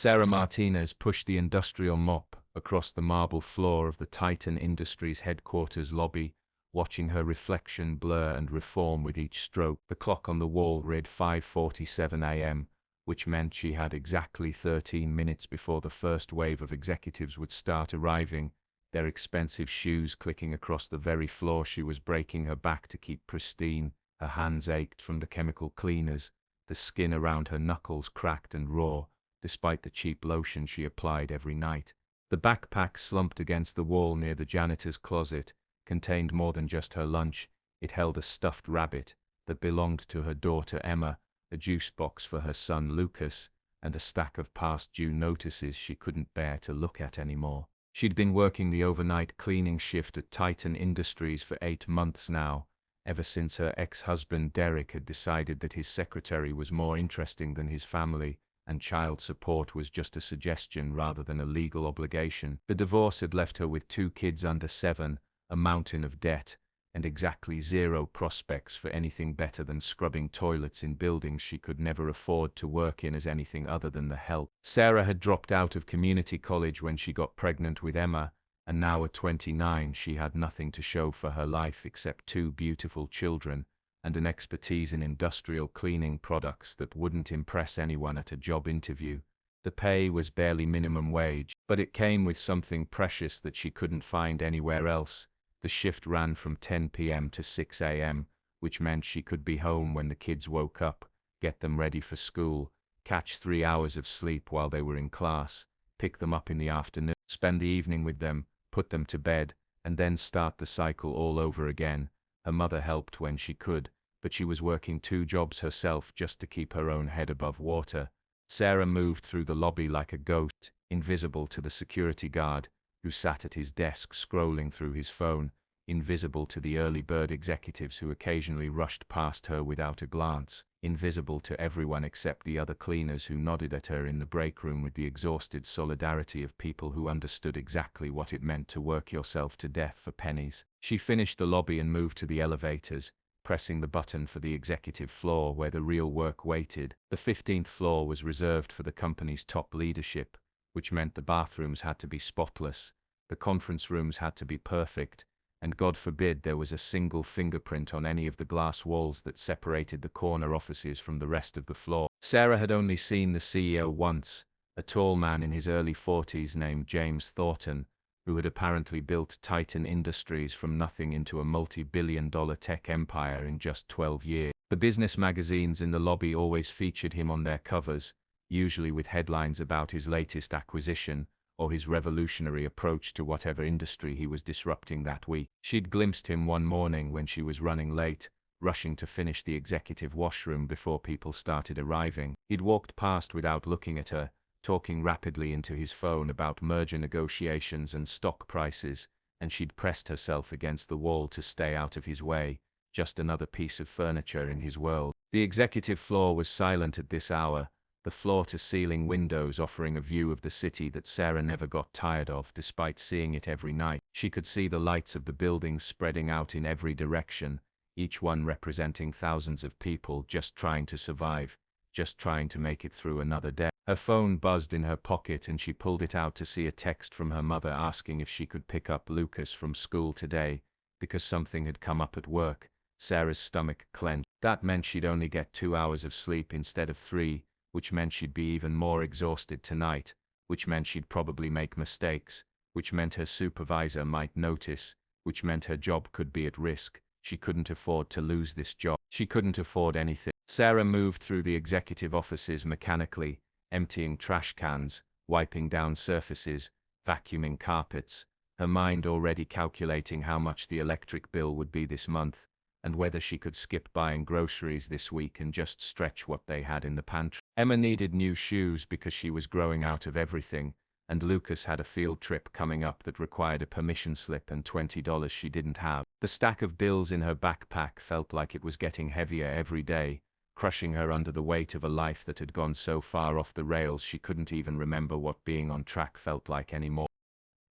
Sarah Martinez pushed the industrial mop across the marble floor of the Titan Industries headquarters lobby, watching her reflection blur and reform with each stroke. The clock on the wall read 5:47 a.m., which meant she had exactly 13 minutes before the first wave of executives would start arriving, their expensive shoes clicking across the very floor she was breaking her back to keep pristine. Her hands ached from the chemical cleaners, the skin around her knuckles cracked and raw, despite the cheap lotion she applied every night. The backpack slumped against the wall near the janitor's closet contained more than just her lunch. It held a stuffed rabbit that belonged to her daughter Emma, a juice box for her son Lucas, and a stack of past due notices she couldn't bear to look at anymore. She'd been working the overnight cleaning shift at Titan Industries for 8 months now, ever since her ex-husband Derek had decided that his secretary was more interesting than his family, and child support was just a suggestion rather than a legal obligation. The divorce had left her with 2 kids under 7, a mountain of debt, and exactly 0 prospects for anything better than scrubbing toilets in buildings she could never afford to work in as anything other than the help. Sarah had dropped out of community college when she got pregnant with Emma, and now at 29 she had nothing to show for her life except 2 beautiful children and an expertise in industrial cleaning products that wouldn't impress anyone at a job interview. The pay was barely minimum wage, but it came with something precious that she couldn't find anywhere else. The shift ran from 10 p.m. to 6 a.m., which meant she could be home when the kids woke up, get them ready for school, catch 3 hours of sleep while they were in class, pick them up in the afternoon, spend the evening with them, put them to bed, and then start the cycle all over again. Her mother helped when she could, but she was working 2 jobs herself just to keep her own head above water. Sarah moved through the lobby like a ghost, invisible to the security guard, who sat at his desk scrolling through his phone, invisible to the early bird executives who occasionally rushed past her without a glance, invisible to everyone except the other cleaners who nodded at her in the break room with the exhausted solidarity of people who understood exactly what it meant to work yourself to death for pennies. She finished the lobby and moved to the elevators, pressing the button for the executive floor where the real work waited. The 15th floor was reserved for the company's top leadership, which meant the bathrooms had to be spotless, the conference rooms had to be perfect, and God forbid there was a single fingerprint on any of the glass walls that separated the corner offices from the rest of the floor. Sarah had only seen the CEO once, a tall man in his early 40s named James Thornton, who had apparently built Titan Industries from nothing into a multi-billion-dollar tech empire in just 12 years. The business magazines in the lobby always featured him on their covers, usually with headlines about his latest acquisition, or his revolutionary approach to whatever industry he was disrupting that week. She'd glimpsed him one morning when she was running late, rushing to finish the executive washroom before people started arriving. He'd walked past without looking at her, talking rapidly into his phone about merger negotiations and stock prices, and she'd pressed herself against the wall to stay out of his way, just another piece of furniture in his world. The executive floor was silent at this hour, the floor-to-ceiling windows offering a view of the city that Sarah never got tired of despite seeing it every night. She could see the lights of the buildings spreading out in every direction, each one representing thousands of people just trying to survive, just trying to make it through another day. Her phone buzzed in her pocket and she pulled it out to see a text from her mother asking if she could pick up Lucas from school today, because something had come up at work. Sarah's stomach clenched. That meant she'd only get 2 hours of sleep instead of 3, which meant she'd be even more exhausted tonight, which meant she'd probably make mistakes, which meant her supervisor might notice, which meant her job could be at risk. She couldn't afford to lose this job. She couldn't afford anything. Sarah moved through the executive offices mechanically, emptying trash cans, wiping down surfaces, vacuuming carpets, her mind already calculating how much the electric bill would be this month, and whether she could skip buying groceries this week and just stretch what they had in the pantry. Emma needed new shoes because she was growing out of everything, and Lucas had a field trip coming up that required a permission slip and $20 she didn't have. The stack of bills in her backpack felt like it was getting heavier every day, crushing her under the weight of a life that had gone so far off the rails she couldn't even remember what being on track felt like anymore.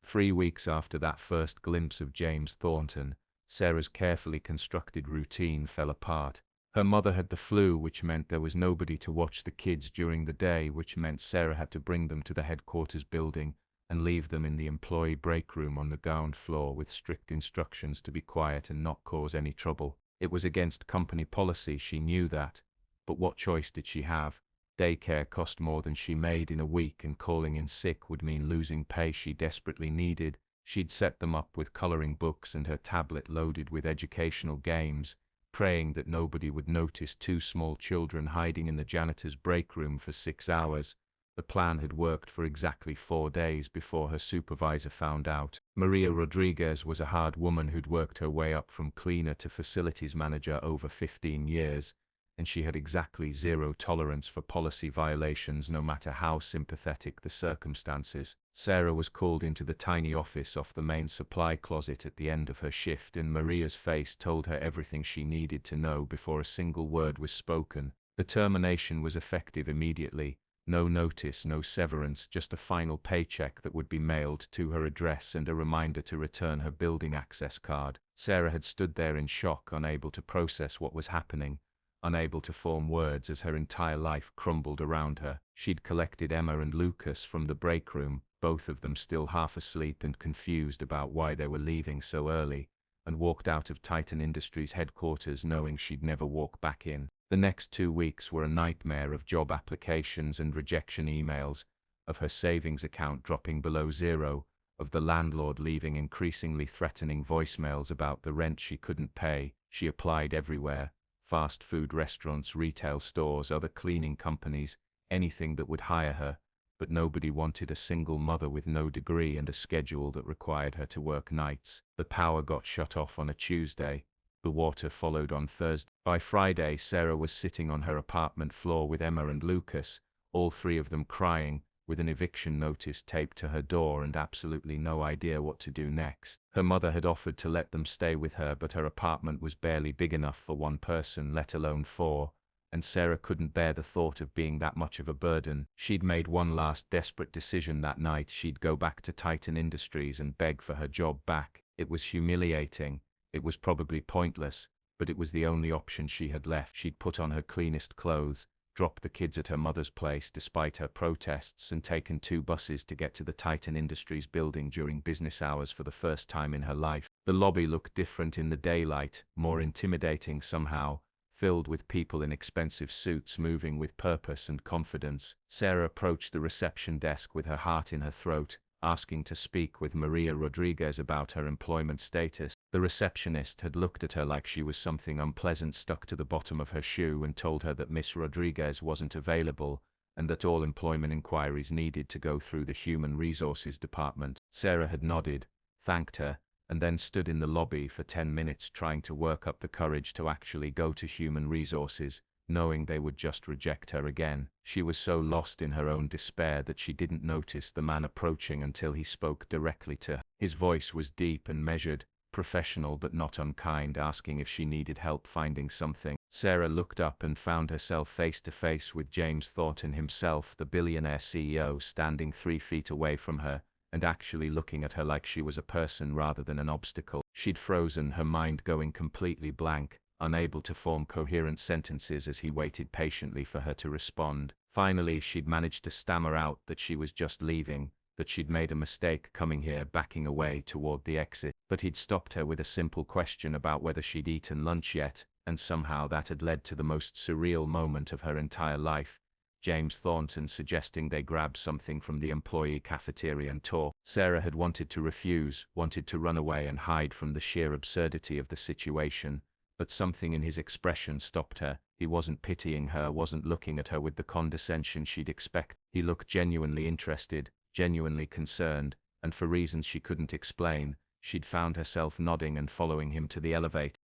3 weeks after that first glimpse of James Thornton, Sarah's carefully constructed routine fell apart. Her mother had the flu, which meant there was nobody to watch the kids during the day, which meant Sarah had to bring them to the headquarters building and leave them in the employee break room on the ground floor with strict instructions to be quiet and not cause any trouble. It was against company policy, she knew that, but what choice did she have? Daycare cost more than she made in a week, and calling in sick would mean losing pay she desperately needed. She'd set them up with coloring books and her tablet loaded with educational games, praying that nobody would notice two small children hiding in the janitor's break room for 6 hours. The plan had worked for exactly 4 days before her supervisor found out. Maria Rodriguez was a hard woman who'd worked her way up from cleaner to facilities manager over 15 years, and she had exactly zero tolerance for policy violations, no matter how sympathetic the circumstances. Sarah was called into the tiny office off the main supply closet at the end of her shift, and Maria's face told her everything she needed to know before a single word was spoken. The termination was effective immediately. No notice, no severance, just a final paycheck that would be mailed to her address and a reminder to return her building access card. Sarah had stood there in shock, unable to process what was happening, unable to form words as her entire life crumbled around her. She'd collected Emma and Lucas from the break room, both of them still half asleep and confused about why they were leaving so early, and walked out of Titan Industries headquarters knowing she'd never walk back in. The next 2 weeks were a nightmare of job applications and rejection emails, of her savings account dropping below zero, of the landlord leaving increasingly threatening voicemails about the rent she couldn't pay. She applied everywhere: fast food restaurants, retail stores, other cleaning companies, anything that would hire her, but nobody wanted a single mother with no degree and a schedule that required her to work nights. The power got shut off on a Tuesday. The water followed on Thursday. By Friday, Sarah was sitting on her apartment floor with Emma and Lucas, all three of them crying, with an eviction notice taped to her door and absolutely no idea what to do next. Her mother had offered to let them stay with her, but her apartment was barely big enough for one person, let alone 4, and Sarah couldn't bear the thought of being that much of a burden. She'd made one last desperate decision that night. She'd go back to Titan Industries and beg for her job back. It was humiliating. It was probably pointless, but it was the only option she had left. She'd put on her cleanest clothes, dropped the kids at her mother's place despite her protests, and taken 2 buses to get to the Titan Industries building during business hours for the first time in her life. The lobby looked different in the daylight, more intimidating somehow, filled with people in expensive suits moving with purpose and confidence. Sarah approached the reception desk with her heart in her throat, asking to speak with Maria Rodriguez about her employment status. The receptionist had looked at her like she was something unpleasant stuck to the bottom of her shoe and told her that Miss Rodriguez wasn't available and that all employment inquiries needed to go through the Human Resources Department. Sarah had nodded, thanked her, and then stood in the lobby for 10 minutes trying to work up the courage to actually go to Human Resources, knowing they would just reject her again. She was so lost in her own despair that she didn't notice the man approaching until he spoke directly to her. His voice was deep and measured, professional but not unkind, asking if she needed help finding something. Sarah looked up and found herself face to face with James Thornton himself, the billionaire CEO, standing 3 feet away from her, and actually looking at her like she was a person rather than an obstacle. She'd frozen, her mind going completely blank, unable to form coherent sentences as he waited patiently for her to respond. Finally, she'd managed to stammer out that she was just leaving, that she'd made a mistake coming here, backing away toward the exit. But he'd stopped her with a simple question about whether she'd eaten lunch yet, and somehow that had led to the most surreal moment of her entire life. James Thornton suggesting they grab something from the employee cafeteria and talk. Sarah had wanted to refuse, wanted to run away and hide from the sheer absurdity of the situation, but something in his expression stopped her. He wasn't pitying her, wasn't looking at her with the condescension she'd expect. He looked genuinely interested, genuinely concerned, and for reasons she couldn't explain, she'd found herself nodding and following him to the elevator.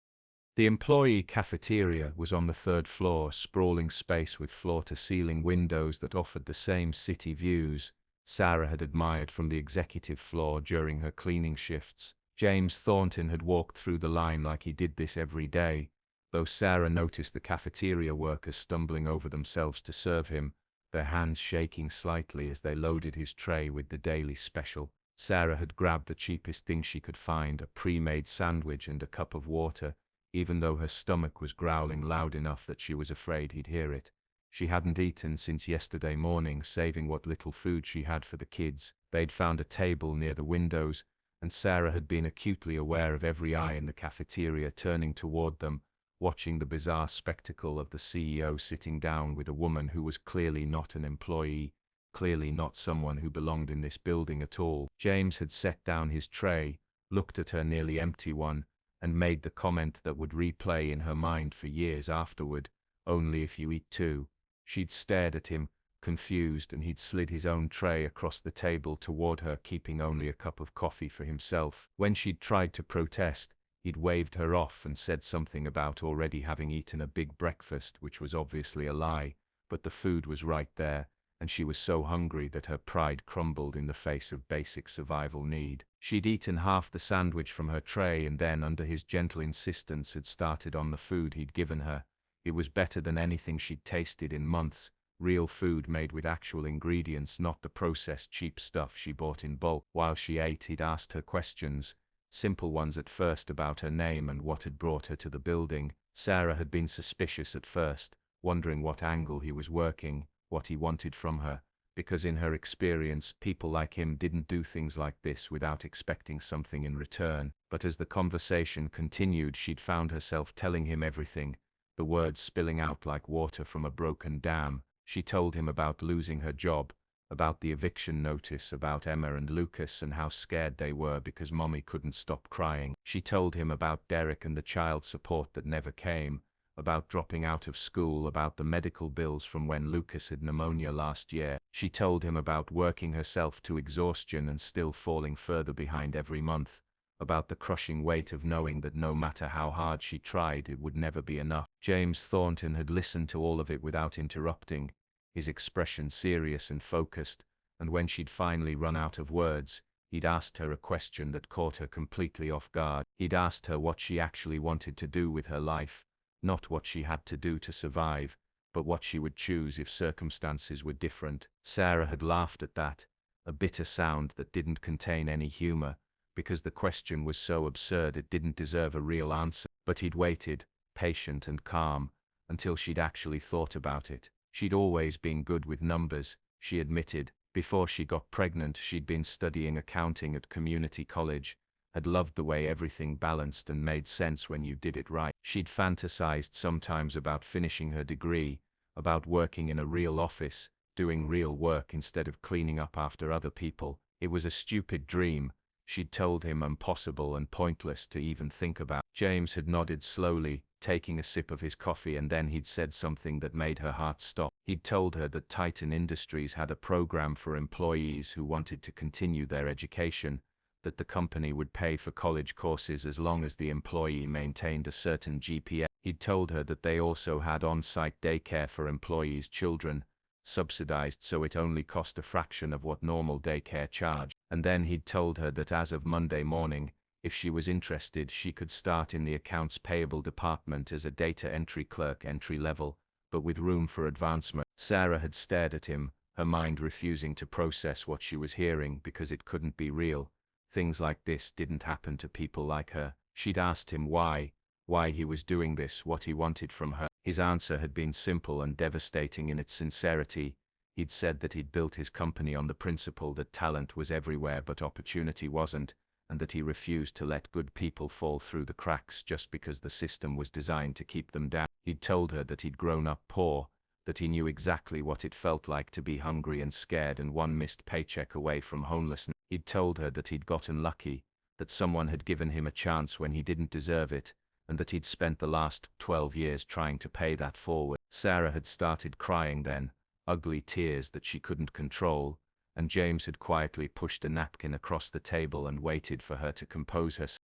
The employee cafeteria was on the 3rd floor, sprawling space with floor-to-ceiling windows that offered the same city views Sarah had admired from the executive floor during her cleaning shifts. James Thornton had walked through the line like he did this every day, though Sarah noticed the cafeteria workers stumbling over themselves to serve him, their hands shaking slightly as they loaded his tray with the daily special. Sarah had grabbed the cheapest thing she could find, a pre-made sandwich and a cup of water, even though her stomach was growling loud enough that she was afraid he'd hear it. She hadn't eaten since yesterday morning, saving what little food she had for the kids. They'd found a table near the windows, and Sarah had been acutely aware of every eye in the cafeteria turning toward them, watching the bizarre spectacle of the CEO sitting down with a woman who was clearly not an employee, clearly not someone who belonged in this building at all. James had set down his tray, looked at her nearly empty one, and made the comment that would replay in her mind for years afterward, "Only if you eat too." She'd stared at him, confused, and he'd slid his own tray across the table toward her, keeping only a cup of coffee for himself. When she'd tried to protest, he'd waved her off and said something about already having eaten a big breakfast, which was obviously a lie, but the food was right there, and she was so hungry that her pride crumbled in the face of basic survival need. She'd eaten half the sandwich from her tray and then, under his gentle insistence, had started on the food he'd given her. It was better than anything she'd tasted in months, real food made with actual ingredients, not the processed cheap stuff she bought in bulk. While she ate, he'd asked her questions, simple ones at first, about her name and what had brought her to the building. Sarah had been suspicious at first, wondering what angle he was working, what he wanted from her, because in her experience, people like him didn't do things like this without expecting something in return. But as the conversation continued, she'd found herself telling him everything, the words spilling out like water from a broken dam. She told him about losing her job, about the eviction notice, about Emma and Lucas and how scared they were because Mommy couldn't stop crying. She told him about Derek and the child support that never came, about dropping out of school, about the medical bills from when Lucas had pneumonia last year. She told him about working herself to exhaustion and still falling further behind every month, about the crushing weight of knowing that no matter how hard she tried, it would never be enough. James Thornton had listened to all of it without interrupting, his expression serious and focused, and when she'd finally run out of words, he'd asked her a question that caught her completely off guard. He'd asked her what she actually wanted to do with her life, not what she had to do to survive, but what she would choose if circumstances were different. Sarah had laughed at that, a bitter sound that didn't contain any humor, because the question was so absurd it didn't deserve a real answer. But he'd waited, patient and calm, until she'd actually thought about it. She'd always been good with numbers, she admitted. Before she got pregnant, she'd been studying accounting at community college, had loved the way everything balanced and made sense when you did it right. She'd fantasized sometimes about finishing her degree, about working in a real office, doing real work instead of cleaning up after other people. It was a stupid dream, she'd told him, impossible and pointless to even think about. James had nodded slowly, taking a sip of his coffee, and then he'd said something that made her heart stop. He'd told her that Titan Industries had a program for employees who wanted to continue their education, that the company would pay for college courses as long as the employee maintained a certain GPA. He'd told her that they also had on-site daycare for employees' children, subsidized so it only cost a fraction of what normal daycare charged. And then he'd told her that as of Monday morning, if she was interested, she could start in the accounts payable department as a data entry clerk, entry level, but with room for advancement. Sarah had stared at him, her mind refusing to process what she was hearing because it couldn't be real. Things like this didn't happen to people like her. She'd asked him why he was doing this, what he wanted from her. His answer had been simple and devastating in its sincerity. He'd said that he'd built his company on the principle that talent was everywhere but opportunity wasn't, and that he refused to let good people fall through the cracks just because the system was designed to keep them down. He'd told her that he'd grown up poor, that he knew exactly what it felt like to be hungry and scared and one missed paycheck away from homelessness. He'd told her that he'd gotten lucky, that someone had given him a chance when he didn't deserve it, and that he'd spent the last 12 years trying to pay that forward. Sarah had started crying then, ugly tears that she couldn't control, and James had quietly pushed a napkin across the table and waited for her to compose herself.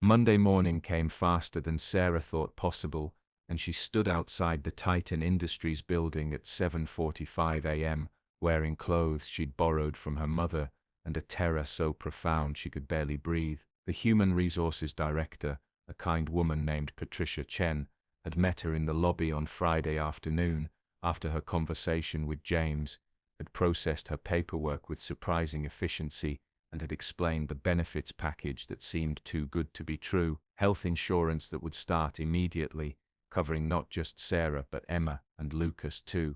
Monday morning came faster than Sarah thought possible, and she stood outside the Titan Industries building at 7:45 a.m., wearing clothes she'd borrowed from her mother, and a terror so profound she could barely breathe. The human resources director, a kind woman named Patricia Chen, had met her in the lobby on Friday afternoon after her conversation with James, had processed her paperwork with surprising efficiency, and had explained the benefits package that seemed too good to be true, health insurance that would start immediately, covering not just Sarah but Emma and Lucas too.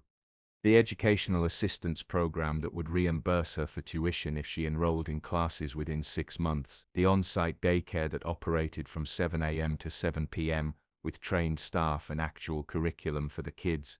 The educational assistance program that would reimburse her for tuition if she enrolled in classes within 6 months. The on-site daycare that operated from 7 a.m. to 7 p.m. with trained staff and actual curriculum for the kids.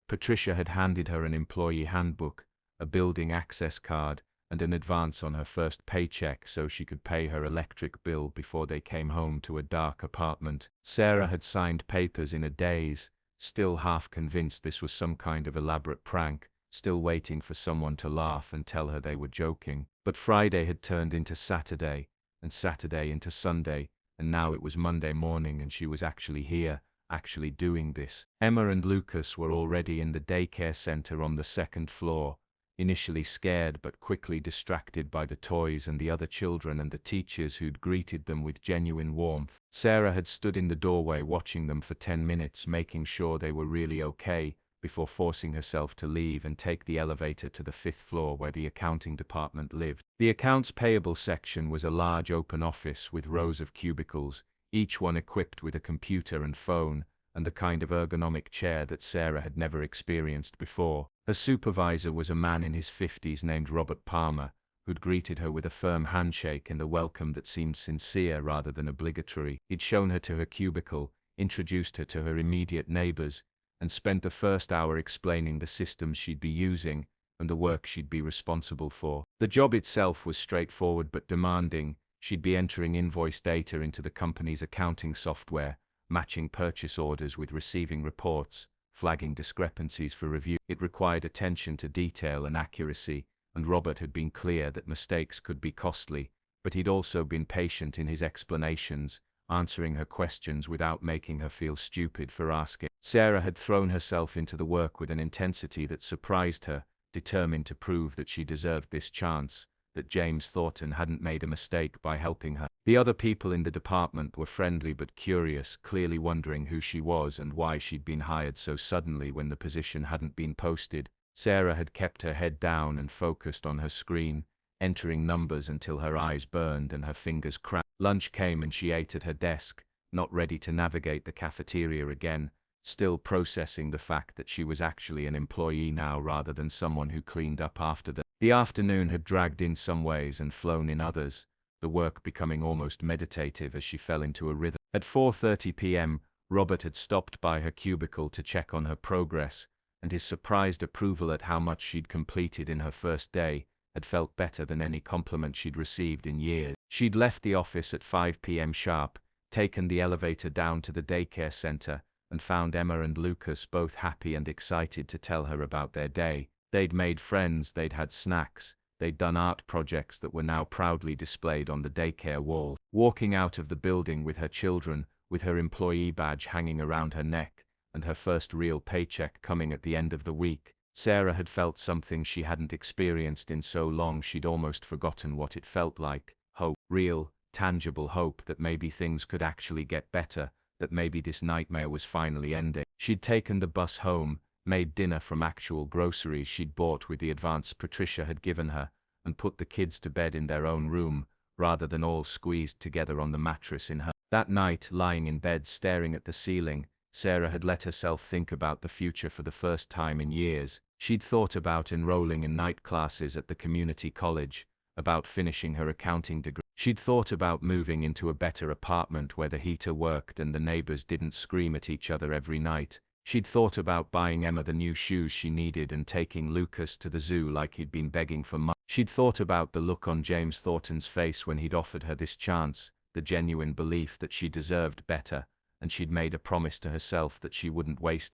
Patricia had handed her an employee handbook, a building access card, and an advance on her first paycheck so she could pay her electric bill before they came home to a dark apartment. Sarah had signed papers in a daze, still half convinced this was some kind of elaborate prank, still waiting for someone to laugh and tell her they were joking. But Friday had turned into Saturday, and Saturday into Sunday, and now it was Monday morning and she was actually here, actually doing this. Emma and Lucas were already in the daycare center on the 2nd floor, initially scared but quickly distracted by the toys and the other children and the teachers who'd greeted them with genuine warmth. Sarah had stood in the doorway watching them for 10 minutes, making sure they were really okay, before forcing herself to leave and take the elevator to the 5th floor where the accounting department lived. The accounts payable section was a large open office with rows of cubicles, each one equipped with a computer and phone, and the kind of ergonomic chair that Sarah had never experienced before. Her supervisor was a man in his 50s named Robert Palmer, who'd greeted her with a firm handshake and a welcome that seemed sincere rather than obligatory. He'd shown her to her cubicle, introduced her to her immediate neighbors, and spent the first hour explaining the systems she'd be using and the work she'd be responsible for. The job itself was straightforward but demanding. She'd be entering invoice data into the company's accounting software, matching purchase orders with receiving reports, flagging discrepancies for review. It required attention to detail and accuracy, and Robert had been clear that mistakes could be costly, but he'd also been patient in his explanations, answering her questions without making her feel stupid for asking. Sarah had thrown herself into the work with an intensity that surprised her, determined to prove that she deserved this chance, that James Thornton hadn't made a mistake by helping her. The other people in the department were friendly but curious, clearly wondering who she was and why she'd been hired so suddenly when the position hadn't been posted. Sarah had kept her head down and focused on her screen, entering numbers until her eyes burned and her fingers cramped. Lunch came and she ate at her desk, not ready to navigate the cafeteria again, still processing the fact that she was actually an employee now rather than someone who cleaned up after them. The afternoon had dragged in some ways and flown in others, the work becoming almost meditative as she fell into a rhythm. At 4:30 p.m., Robert had stopped by her cubicle to check on her progress, and his surprised approval at how much she'd completed in her first day had felt better than any compliment she'd received in years. She'd left the office at 5 p.m. sharp, taken the elevator down to the daycare center, and found Emma and Lucas both happy and excited to tell her about their day. They'd made friends, they'd had snacks, they'd done art projects that were now proudly displayed on the daycare wall. Walking out of the building with her children, with her employee badge hanging around her neck, and her first real paycheck coming at the end of the week, Sarah had felt something she hadn't experienced in so long she'd almost forgotten what it felt like. Hope. Real, tangible hope that maybe things could actually get better, that maybe this nightmare was finally ending. She'd taken the bus home, made dinner from actual groceries she'd bought with the advance Patricia had given her, and put the kids to bed in their own room, rather than all squeezed together on the mattress in her. That night, lying in bed staring at the ceiling, Sarah had let herself think about the future for the first time in years. She'd thought about enrolling in night classes at the community college, about finishing her accounting degree. She'd thought about moving into a better apartment where the heater worked and the neighbors didn't scream at each other every night. She'd thought about buying Emma the new shoes she needed and taking Lucas to the zoo like he'd been begging for months. She'd thought about the look on James Thornton's face when he'd offered her this chance, the genuine belief that she deserved better, and she'd made a promise to herself that she wouldn't waste.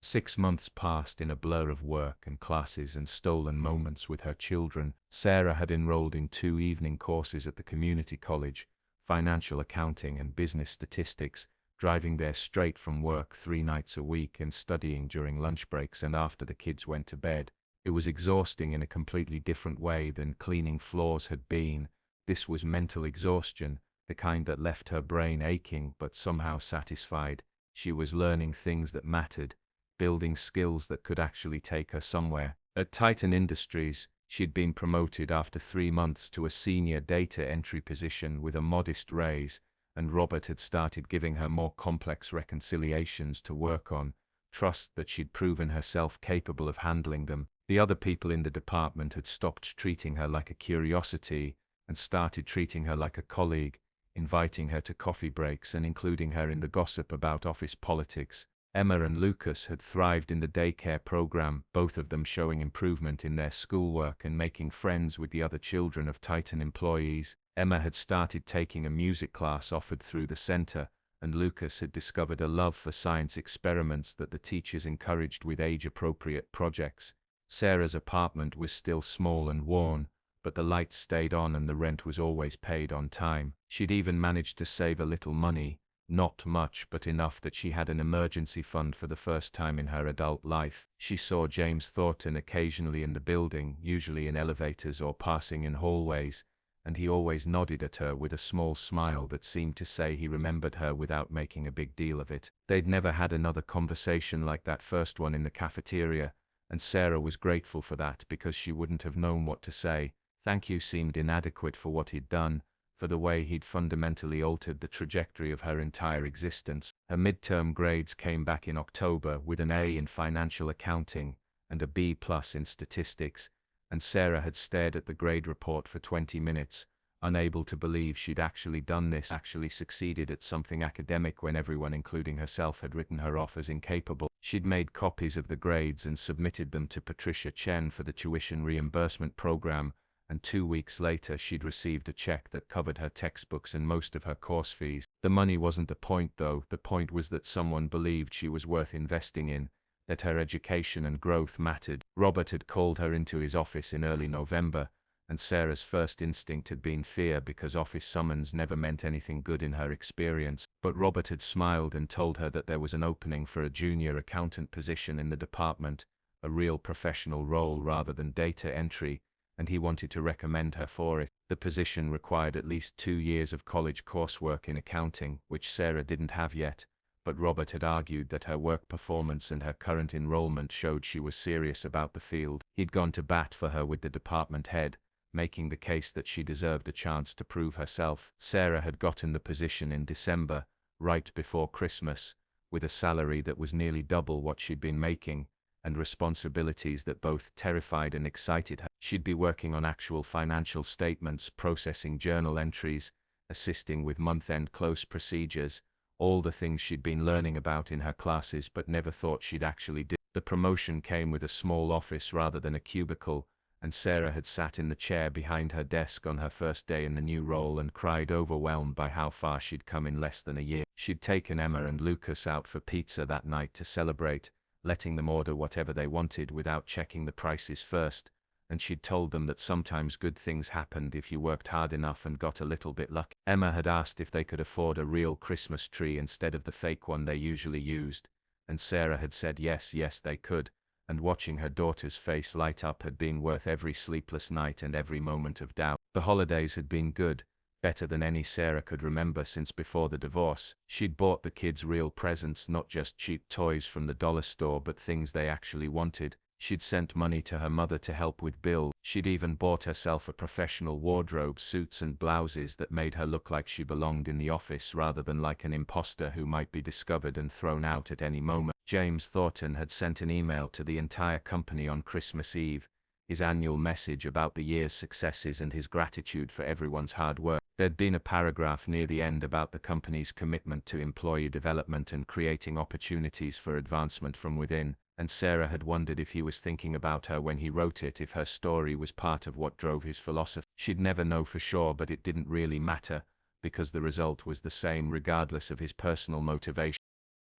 6 months passed in a blur of work and classes and stolen moments with her children. Sarah had enrolled in 2 evening courses at the community college, financial accounting and business statistics, driving there straight from work 3 nights a week and studying during lunch breaks and after the kids went to bed. It was exhausting in a completely different way than cleaning floors had been. This was mental exhaustion, the kind that left her brain aching but somehow satisfied. She was learning things that mattered, building skills that could actually take her somewhere. At Titan Industries, She'd been promoted after 3 months to a senior data entry position with a modest raise, and Robert had started giving her more complex reconciliations to work on, trust that she'd proven herself capable of handling them. The other people in the department had stopped treating her like a curiosity and started treating her like a colleague, inviting her to coffee breaks and including her in the gossip about office politics. Emma and Lucas had thrived in the daycare program, both of them showing improvement in their schoolwork and making friends with the other children of Titan employees. Emma had started taking a music class offered through the center, and Lucas had discovered a love for science experiments that the teachers encouraged with age-appropriate projects. Sarah's apartment was still small and worn, but the lights stayed on and the rent was always paid on time. She'd even managed to save a little money, not much but enough that she had an emergency fund for the first time in her adult life. She saw James Thornton occasionally in the building, usually in elevators or passing in hallways, and he always nodded at her with a small smile that seemed to say he remembered her without making a big deal of it. They'd never had another conversation like that first one in the cafeteria, and Sarah was grateful for that because she wouldn't have known what to say. Thank you seemed inadequate for what he'd done, for the way he'd fundamentally altered the trajectory of her entire existence. Her midterm grades came back in October with an A in financial accounting and a B+ in statistics, and Sarah had stared at the grade report for 20 minutes, unable to believe she'd actually done this, actually succeeded at something academic when everyone, including herself, had written her off as incapable. She'd made copies of the grades and submitted them to Patricia Chen for the tuition reimbursement program, and 2 weeks later she'd received a check that covered her textbooks and most of her course fees. The money wasn't the point though, the point was that someone believed she was worth investing in, that her education and growth mattered. Robert had called her into his office in early November, and Sarah's first instinct had been fear because office summons never meant anything good in her experience. But Robert had smiled and told her that there was an opening for a junior accountant position in the department, a real professional role rather than data entry, and he wanted to recommend her for it. The position required at least 2 years of college coursework in accounting, which Sarah didn't have yet, but Robert had argued that her work performance and her current enrollment showed she was serious about the field. He'd gone to bat for her with the department head, making the case that she deserved a chance to prove herself. Sarah had gotten the position in December, right before Christmas, with a salary that was nearly double what she'd been making, and responsibilities that both terrified and excited her. She'd be working on actual financial statements, processing journal entries, assisting with month-end close procedures, all the things she'd been learning about in her classes but never thought she'd actually do. The promotion came with a small office rather than a cubicle, and Sarah had sat in the chair behind her desk on her first day in the new role and cried, overwhelmed by how far she'd come in less than a year. She'd taken Emma and Lucas out for pizza that night to celebrate, letting them order whatever they wanted without checking the prices first, and she'd told them that sometimes good things happened if you worked hard enough and got a little bit lucky. Emma had asked if they could afford a real Christmas tree instead of the fake one they usually used, and Sarah had said yes, they could, and watching her daughter's face light up had been worth every sleepless night and every moment of doubt. The holidays had been good, better than any Sarah could remember since before the divorce. She'd bought the kids real presents, not just cheap toys from the dollar store but things they actually wanted. She'd sent money to her mother to help with bills. She'd even bought herself a professional wardrobe, suits and blouses that made her look like she belonged in the office rather than like an imposter who might be discovered and thrown out at any moment. James Thornton had sent an email to the entire company on Christmas Eve, his annual message about the year's successes and his gratitude for everyone's hard work. There'd been a paragraph near the end about the company's commitment to employee development and creating opportunities for advancement from within, and Sarah had wondered if he was thinking about her when he wrote it, if her story was part of what drove his philosophy. She'd never know for sure, but it didn't really matter, because the result was the same regardless of his personal motivation.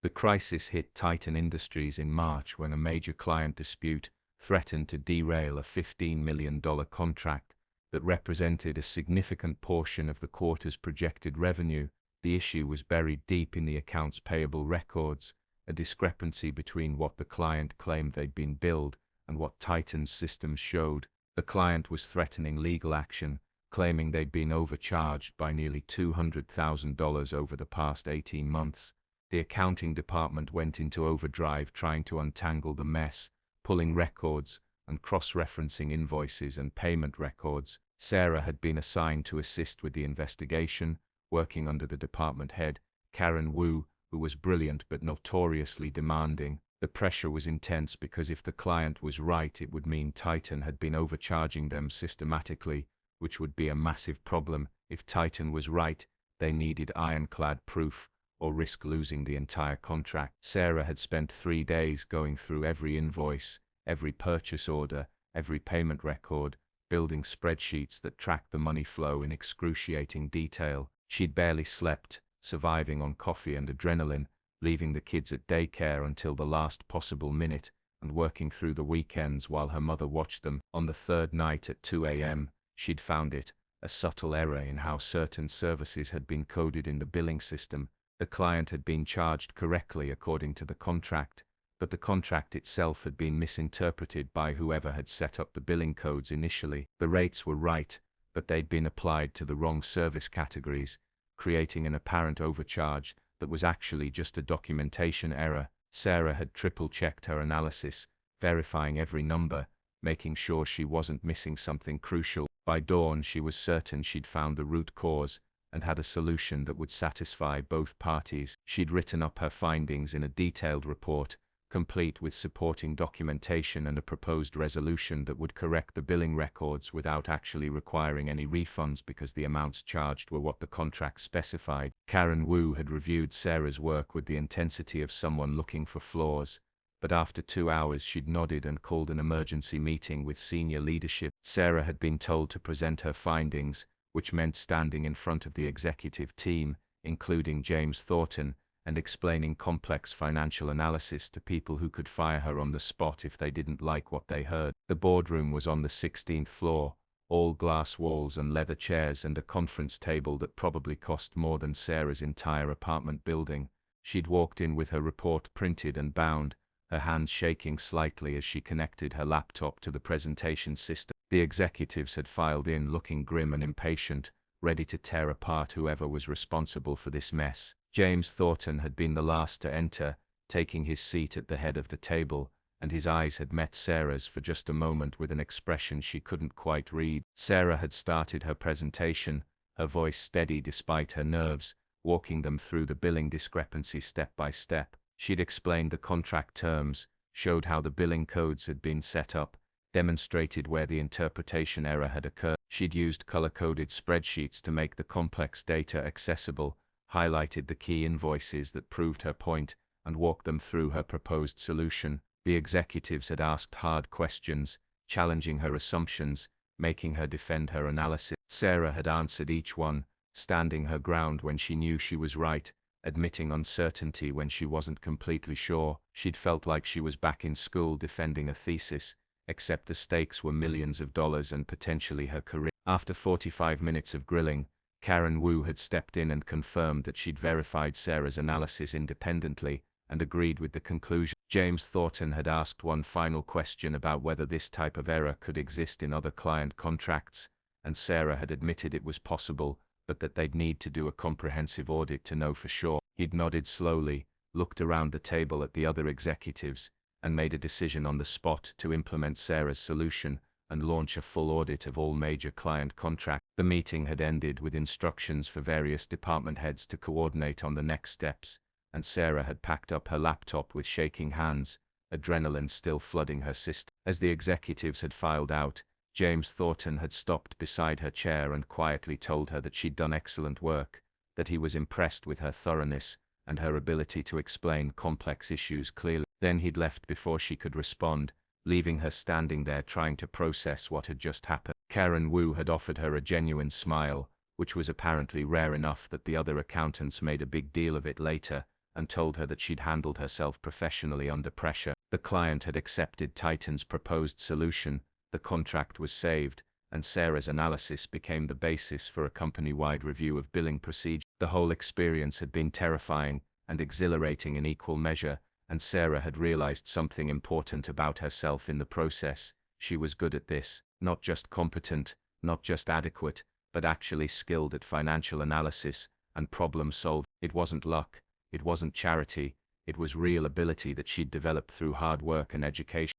The crisis hit Titan Industries in March when a major client dispute threatened to derail a $15 million contract that represented a significant portion of the quarter's projected revenue. The issue was buried deep in the accounts payable records, a discrepancy between what the client claimed they'd been billed and what Titan's systems showed. The client was threatening legal action, claiming they'd been overcharged by nearly $200,000 over the past 18 months. The accounting department went into overdrive trying to untangle the mess, pulling records, and cross-referencing invoices and payment records. Sarah had been assigned to assist with the investigation, working under the department head, Karen Wu, who was brilliant but notoriously demanding. The pressure was intense because if the client was right, it would mean Titan had been overcharging them systematically, which would be a massive problem. If Titan was right, they needed ironclad proof, or risk losing the entire contract. Sarah had spent 3 days going through every invoice, every purchase order, every payment record, building spreadsheets that tracked the money flow in excruciating detail. She'd barely slept, surviving on coffee and adrenaline, leaving the kids at daycare until the last possible minute, and working through the weekends while her mother watched them. On the third night at 2 a.m., she'd found it, a subtle error in how certain services had been coded in the billing system. The client had been charged correctly according to the contract, but the contract itself had been misinterpreted by whoever had set up the billing codes initially. The rates were right, but they'd been applied to the wrong service categories, creating an apparent overcharge that was actually just a documentation error. Sarah had triple-checked her analysis, verifying every number, making sure she wasn't missing something crucial. By dawn, she was certain she'd found the root cause and had a solution that would satisfy both parties. She'd written up her findings in a detailed report, complete with supporting documentation and a proposed resolution that would correct the billing records without actually requiring any refunds because the amounts charged were what the contract specified. Karen Wu had reviewed Sarah's work with the intensity of someone looking for flaws, but after 2 hours she'd nodded and called an emergency meeting with senior leadership. Sarah had been told to present her findings, which meant standing in front of the executive team, including James Thornton, and explaining complex financial analysis to people who could fire her on the spot if they didn't like what they heard. The boardroom was on the 16th floor, all glass walls and leather chairs and a conference table that probably cost more than Sarah's entire apartment building. She'd walked in with her report printed and bound, her hands shaking slightly as she connected her laptop to the presentation system. The executives had filed in looking grim and impatient, ready to tear apart whoever was responsible for this mess. James Thornton had been the last to enter, taking his seat at the head of the table, and his eyes had met Sarah's for just a moment with an expression she couldn't quite read. Sarah had started her presentation, her voice steady despite her nerves, walking them through the billing discrepancy step by step. She'd explained the contract terms, showed how the billing codes had been set up, demonstrated where the interpretation error had occurred. She'd used color-coded spreadsheets to make the complex data accessible, highlighted the key invoices that proved her point, and walked them through her proposed solution. The executives had asked hard questions, challenging her assumptions, making her defend her analysis. Sarah had answered each one, standing her ground when she knew she was right, admitting uncertainty when she wasn't completely sure. She'd felt like she was back in school defending a thesis, except the stakes were millions of dollars and potentially her career. After 45 minutes of grilling, Karen Wu had stepped in and confirmed that she'd verified Sarah's analysis independently and agreed with the conclusion. James Thornton had asked one final question about whether this type of error could exist in other client contracts, and Sarah had admitted it was possible, but that they'd need to do a comprehensive audit to know for sure. He'd nodded slowly, looked around the table at the other executives, and made a decision on the spot to implement Sarah's solution and launch a full audit of all major client contracts. The meeting had ended with instructions for various department heads to coordinate on the next steps, and Sarah had packed up her laptop with shaking hands, adrenaline still flooding her system. As the executives had filed out, James Thornton had stopped beside her chair and quietly told her that she'd done excellent work, that he was impressed with her thoroughness and her ability to explain complex issues clearly. Then he'd left before she could respond, leaving her standing there trying to process what had just happened. Karen Wu had offered her a genuine smile, which was apparently rare enough that the other accountants made a big deal of it later, and told her that she'd handled herself professionally under pressure. The client had accepted Titan's proposed solution, the contract was saved, and Sarah's analysis became the basis for a company-wide review of billing procedure. The whole experience had been terrifying and exhilarating in equal measure, and Sarah had realized something important about herself in the process. She was good at this, not just competent, not just adequate, but actually skilled at financial analysis and problem solving. It wasn't luck, it wasn't charity, it was real ability that she'd developed through hard work and education.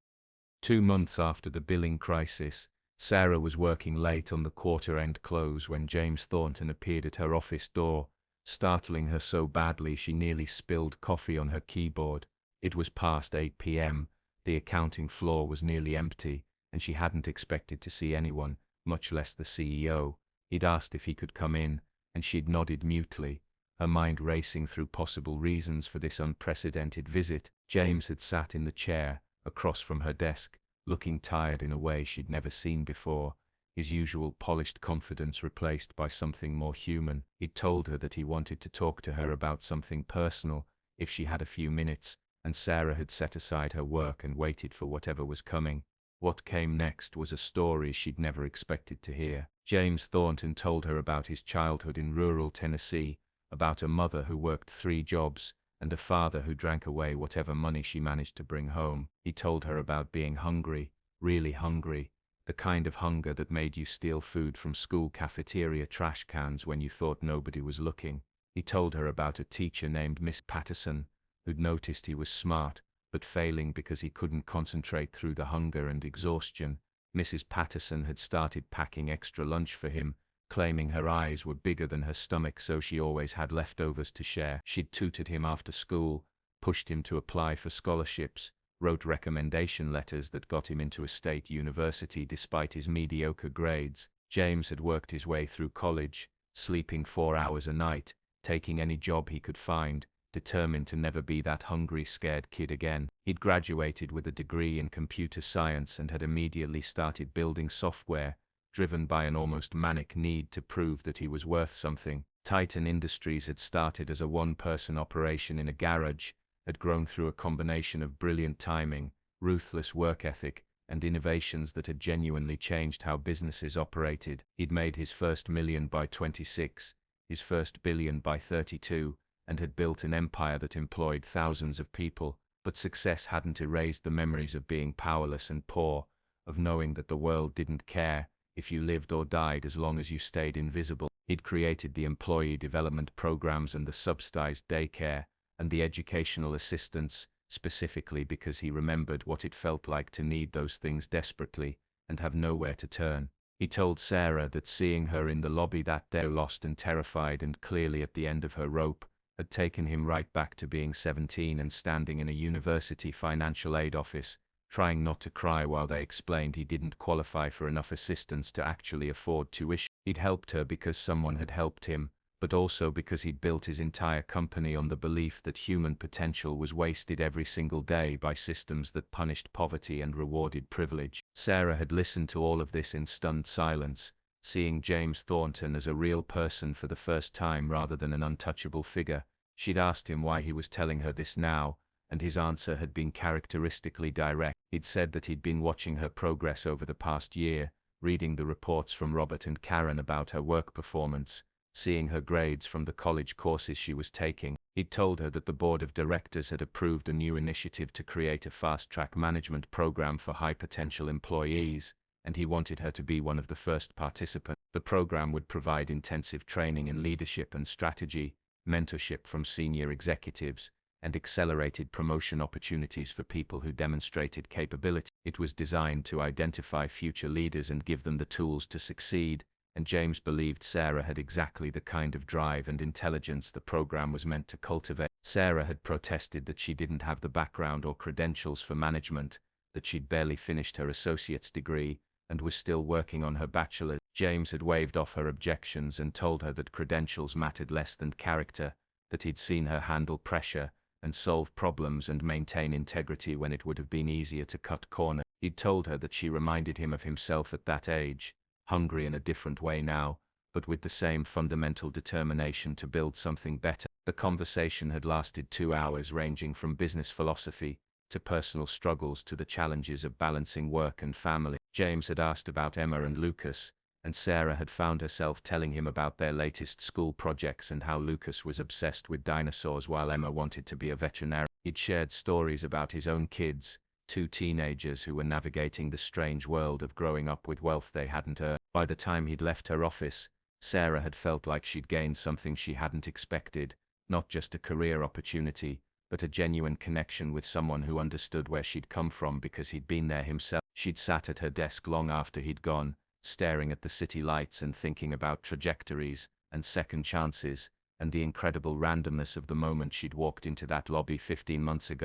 2 months after the billing crisis, Sarah was working late on the quarter-end close when James Thornton appeared at her office door, startling her so badly she nearly spilled coffee on her keyboard. It was past 8 p.m., the accounting floor was nearly empty, and she hadn't expected to see anyone, much less the CEO. He'd asked if he could come in, and she'd nodded mutely, her mind racing through possible reasons for this unprecedented visit. James had sat in the chair, across from her desk, looking tired in a way she'd never seen before, his usual polished confidence replaced by something more human. He'd told her that he wanted to talk to her about something personal, if she had a few minutes, and Sarah had set aside her work and waited for whatever was coming. What came next was a story she'd never expected to hear. James Thornton told her about his childhood in rural Tennessee, about a mother who worked 3 jobs, and a father who drank away whatever money she managed to bring home. He told her about being hungry, really hungry, the kind of hunger that made you steal food from school cafeteria trash cans when you thought nobody was looking. He told her about a teacher named Miss Patterson, who'd noticed he was smart, but failing because he couldn't concentrate through the hunger and exhaustion. Mrs. Patterson had started packing extra lunch for him, claiming her eyes were bigger than her stomach, so she always had leftovers to share. She'd tutored him after school, pushed him to apply for scholarships, wrote recommendation letters that got him into a state university despite his mediocre grades. James had worked his way through college, sleeping 4 hours a night, taking any job he could find, determined to never be that hungry, scared kid again. He'd graduated with a degree in computer science and had immediately started building software, driven by an almost manic need to prove that he was worth something. Titan Industries had started as a one-person operation in a garage, had grown through a combination of brilliant timing, ruthless work ethic, and innovations that had genuinely changed how businesses operated. He'd made his first million by 26, his first billion by 32, and had built an empire that employed thousands of people, but success hadn't erased the memories of being powerless and poor, of knowing that the world didn't care if you lived or died as long as you stayed invisible. He'd created the employee development programs and the subsidized daycare, and the educational assistance, specifically because he remembered what it felt like to need those things desperately, and have nowhere to turn. He told Sarah that seeing her in the lobby that day, lost and terrified and clearly at the end of her rope, had taken him right back to being 17 and standing in a university financial aid office, trying not to cry while they explained he didn't qualify for enough assistance to actually afford tuition. He'd helped her because someone had helped him, but also because he'd built his entire company on the belief that human potential was wasted every single day by systems that punished poverty and rewarded privilege. Sarah had listened to all of this in stunned silence, seeing James Thornton as a real person for the first time rather than an untouchable figure. She'd asked him why he was telling her this now, and his answer had been characteristically direct. He'd said that he'd been watching her progress over the past year, reading the reports from Robert and Karen about her work performance, seeing her grades from the college courses she was taking. He'd told her that the board of directors had approved a new initiative to create a fast-track management program for high-potential employees, and he wanted her to be one of the first participants. The program would provide intensive training in leadership and strategy, mentorship from senior executives, and accelerated promotion opportunities for people who demonstrated capability. It was designed to identify future leaders and give them the tools to succeed, and James believed Sarah had exactly the kind of drive and intelligence the program was meant to cultivate. Sarah had protested that she didn't have the background or credentials for management, that she'd barely finished her associate's degree, and was still working on her bachelor's. James had waved off her objections and told her that credentials mattered less than character, that he'd seen her handle pressure, and solve problems and maintain integrity when it would have been easier to cut corners. He'd told her that she reminded him of himself at that age, hungry in a different way now, but with the same fundamental determination to build something better. The conversation had lasted 2 hours, ranging from business philosophy to personal struggles to the challenges of balancing work and family. James had asked about Emma and Lucas, and Sarah had found herself telling him about their latest school projects and how Lucas was obsessed with dinosaurs while Emma wanted to be a veterinarian. He'd shared stories about his own kids, 2 teenagers who were navigating the strange world of growing up with wealth they hadn't earned. By the time he'd left her office, Sarah had felt like she'd gained something she hadn't expected, not just a career opportunity, but a genuine connection with someone who understood where she'd come from because he'd been there himself. She'd sat at her desk long after he'd gone, staring at the city lights and thinking about trajectories and second chances and the incredible randomness of the moment she'd walked into that lobby 15 months ago.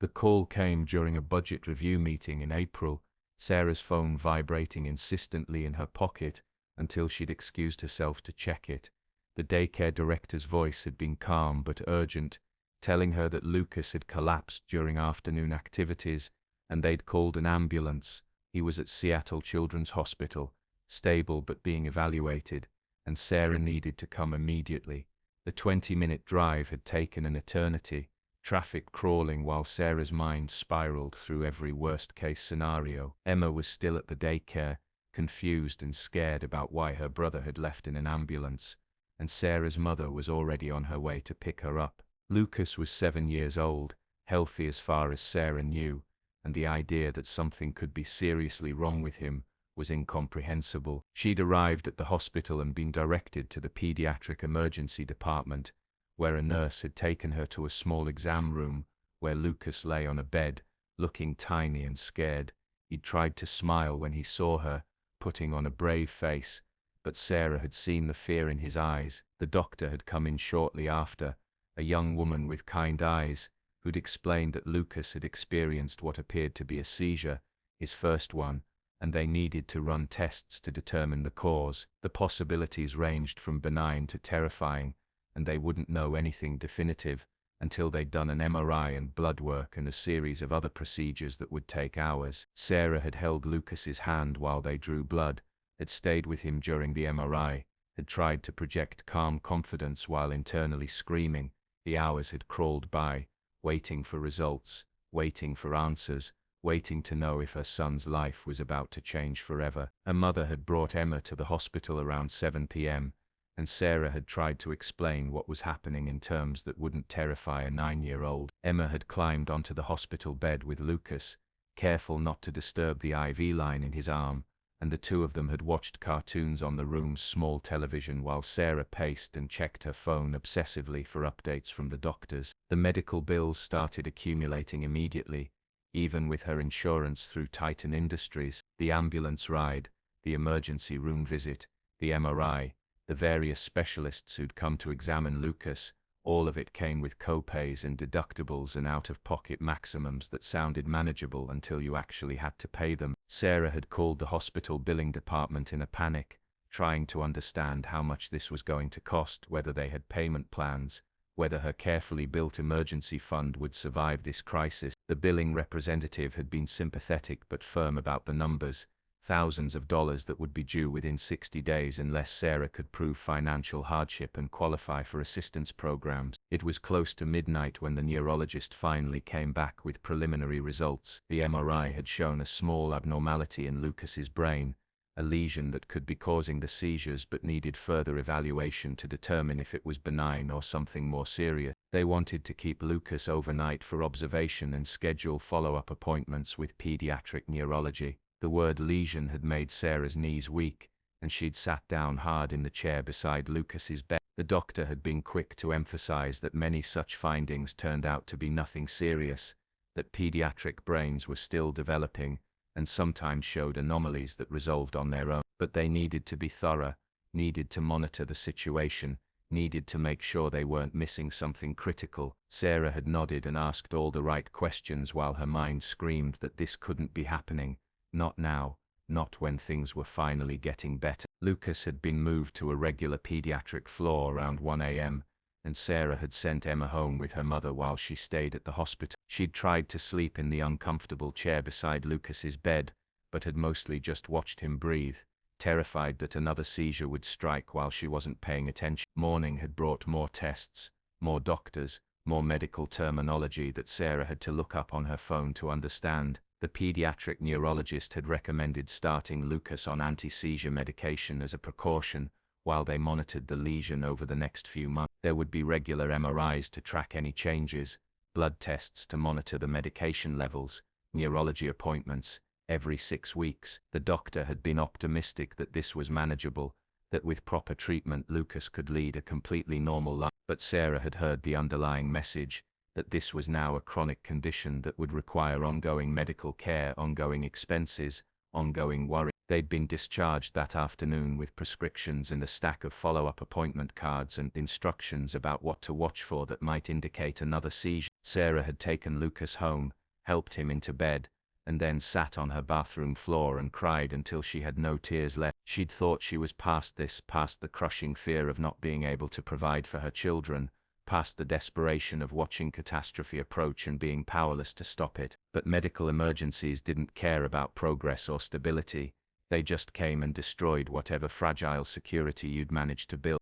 The call came during a budget review meeting in April, Sarah's phone vibrating insistently in her pocket until she'd excused herself to check it. The daycare director's voice had been calm but urgent, telling her that Lucas had collapsed during afternoon activities and they'd called an ambulance. He was at Seattle Children's Hospital, stable but being evaluated, and Sarah needed to come immediately. The 20-minute drive had taken an eternity, traffic crawling while Sarah's mind spiraled through every worst-case scenario. Emma was still at the daycare, confused and scared about why her brother had left in an ambulance, and Sarah's mother was already on her way to pick her up. Lucas was 7 years old, healthy as far as Sarah knew, and the idea that something could be seriously wrong with him was incomprehensible. She'd arrived at the hospital and been directed to the pediatric emergency department, where a nurse had taken her to a small exam room where Lucas lay on a bed, looking tiny and scared. He'd tried to smile when he saw her, putting on a brave face, but Sarah had seen the fear in his eyes. The doctor had come in shortly after, a young woman with kind eyes, who'd explained that Lucas had experienced what appeared to be a seizure, his first one, and they needed to run tests to determine the cause. The possibilities ranged from benign to terrifying, and they wouldn't know anything definitive until they'd done an MRI and blood work and a series of other procedures that would take hours. Sarah had held Lucas's hand while they drew blood, had stayed with him during the MRI, had tried to project calm confidence while internally screaming. The hours had crawled by, waiting for results, waiting for answers, waiting to know if her son's life was about to change forever. Her mother had brought Emma to the hospital around 7 p.m., and Sarah had tried to explain what was happening in terms that wouldn't terrify a 9-year-old. Emma had climbed onto the hospital bed with Lucas, careful not to disturb the IV line in his arm, and the two of them had watched cartoons on the room's small television while Sarah paced and checked her phone obsessively for updates from the doctors. The medical bills started accumulating immediately, even with her insurance through Titan Industries. The ambulance ride, the emergency room visit, the MRI, the various specialists who'd come to examine Lucas, all of it came with co-pays and deductibles and out-of-pocket maximums that sounded manageable until you actually had to pay them. Sarah had called the hospital billing department in a panic, trying to understand how much this was going to cost, whether they had payment plans, whether her carefully built emergency fund would survive this crisis. The billing representative had been sympathetic but firm about the numbers, thousands of dollars that would be due within 60 days unless Sarah could prove financial hardship and qualify for assistance programs. It was close to midnight when the neurologist finally came back with preliminary results. The MRI had shown a small abnormality in Lucas's brain, a lesion that could be causing the seizures but needed further evaluation to determine if it was benign or something more serious. They wanted to keep Lucas overnight for observation and schedule follow-up appointments with pediatric neurology. The word lesion had made Sarah's knees weak, and she'd sat down hard in the chair beside Lucas's bed. The doctor had been quick to emphasize that many such findings turned out to be nothing serious, that pediatric brains were still developing, and sometimes showed anomalies that resolved on their own. But they needed to be thorough, needed to monitor the situation, needed to make sure they weren't missing something critical. Sarah had nodded and asked all the right questions while her mind screamed that this couldn't be happening. Not now, not when things were finally getting better. Lucas had been moved to a regular pediatric floor around 1 a.m., and Sarah had sent Emma home with her mother while she stayed at the hospital. She'd tried to sleep in the uncomfortable chair beside Lucas's bed, but had mostly just watched him breathe, terrified that another seizure would strike while she wasn't paying attention. Morning had brought more tests, more doctors, more medical terminology that Sarah had to look up on her phone to understand. The pediatric neurologist had recommended starting Lucas on anti-seizure medication as a precaution while they monitored the lesion over the next few months. There would be regular MRIs to track any changes, blood tests to monitor the medication levels, neurology appointments every 6 weeks. The doctor had been optimistic that this was manageable, that with proper treatment Lucas could lead a completely normal life. But Sarah had heard the underlying message. that this was now a chronic condition that would require ongoing medical care, ongoing expenses, ongoing worry. They'd been discharged that afternoon with prescriptions and a stack of follow-up appointment cards and instructions about what to watch for that might indicate another seizure. Sarah had taken Lucas home, helped him into bed, and then sat on her bathroom floor and cried until she had no tears left. She'd thought she was past this, past the crushing fear of not being able to provide for her children, past the desperation of watching catastrophe approach and being powerless to stop it. But medical emergencies didn't care about progress or stability. They just came and destroyed whatever fragile security you'd managed to build.